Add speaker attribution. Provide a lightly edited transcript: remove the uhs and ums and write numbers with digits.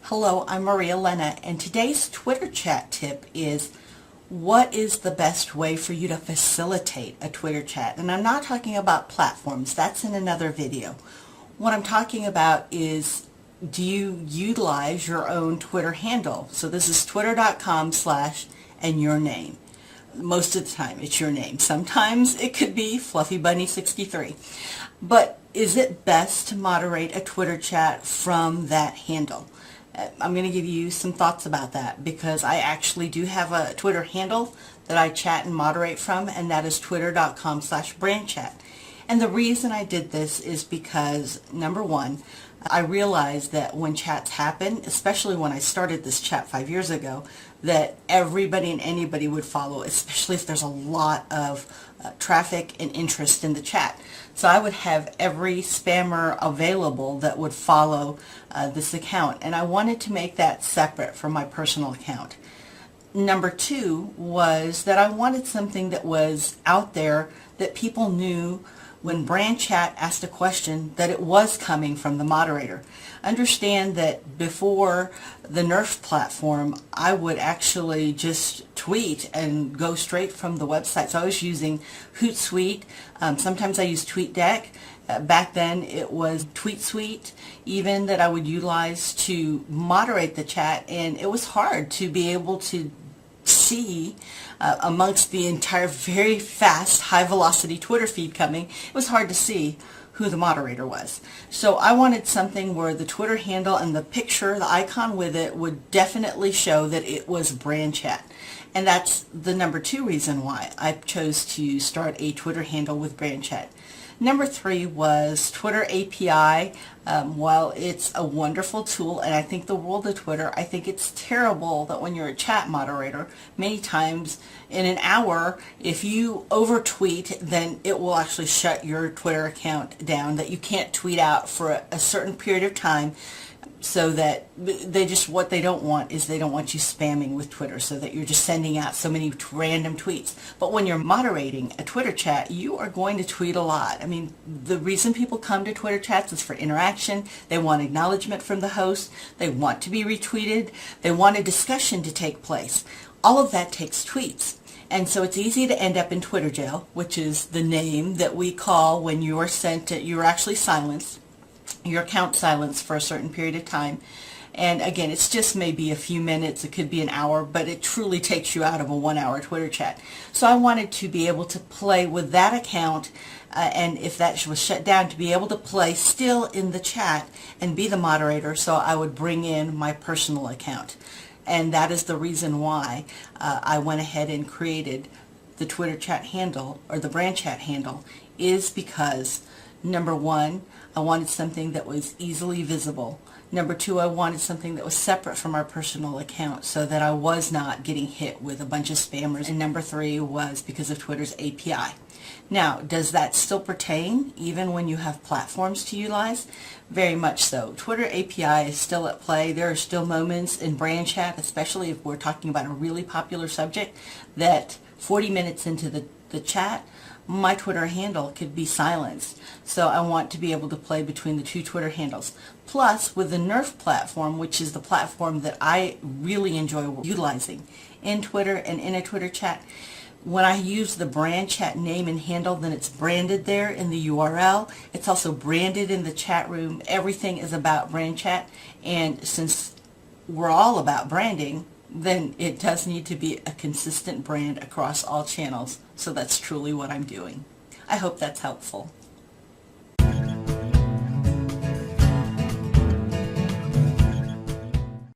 Speaker 1: Hello, I'm Elena, and today's Twitter chat tip is what is the best way for you to facilitate a Twitter chat? And I'm not talking about platforms, that's in another video. What I'm talking about is, do you utilize your own Twitter handle? So this is twitter.com/ and your name. Most of the time it's your name. Sometimes it could be FluffyBunny63. But is it best to moderate a Twitter chat from that handle? I'm going to give you some thoughts about that because I actually do have a Twitter handle that I chat and moderate from, and that is twitter.com/brandchat. And the reason I did this is because, number one, I realized that when chats happen, especially when I started this chat 5 years ago, that everybody and anybody would follow, especially if there's a lot of traffic and interest in the chat. So I would have every spammer available that would follow this account, and I wanted to make that separate from my personal account. Number two was that I wanted something that was out there that people knew when Brand Chat asked a question that it was coming from the moderator. Understand that before the Nerf platform, I would actually just tweet and go straight from the website. So I was using Hootsuite. Sometimes I used TweetDeck. Back then it was TweetSuite even that I would utilize to moderate the chat, and it was hard to be able to see amongst the entire very fast high velocity Twitter feed coming. It was hard to see who the moderator was. So I wanted something where the Twitter handle and the picture, the icon with it, would definitely show that it was Brand Chat. And that's the number two reason why I chose to start a Twitter handle with Brand Chat. Number three was Twitter API. While it's a wonderful tool, and I think the world of Twitter, I think it's terrible that when you're a chat moderator, many times in an hour, if you over-tweet, then it will actually shut your Twitter account down, that you can't tweet out for a certain period of time, so that what they don't want is they don't want you spamming with Twitter, so that you're just sending out so many random tweets. But when you're moderating a Twitter chat, you are going to tweet a lot. I mean, the reason people come to Twitter chats is for interaction. They want acknowledgement from the host. They want to be retweeted. They want a discussion to take place. All of that takes tweets. And so it's easy to end up in Twitter jail, which is the name that we call when you are you're actually silenced. Your account silenced for a certain period of time. And again, it's just maybe a few minutes, it could be an hour, but it truly takes you out of a 1-hour Twitter chat. So I wanted to be able to play with that account, and if that was shut down, to be able to play still in the chat and be the moderator, so I would bring in my personal account. And that is the reason why I went ahead and created the Twitter chat handle, or the Brand Chat handle, is because number one, I wanted something that was easily visible. Number two, I wanted something that was separate from our personal account so that I was not getting hit with a bunch of spammers. And number three was because of Twitter's API. Now, does that still pertain even when you have platforms to utilize? Very much so. Twitter API is still at play. There are still moments in Brand Chat, especially if we're talking about a really popular subject, that 40 minutes into the chat, my Twitter handle could be silenced. So I want to be able to play between the two Twitter handles. Plus, with the Nerf platform, which is the platform that I really enjoy utilizing in Twitter and in a Twitter chat, when I use the Brand Chat name and handle, then it's branded there in the URL. It's also branded in the chat room. Everything is about Brand Chat. And since we're all about branding, then it does need to be a consistent brand across all channels. So that's truly what I'm doing. I hope that's helpful.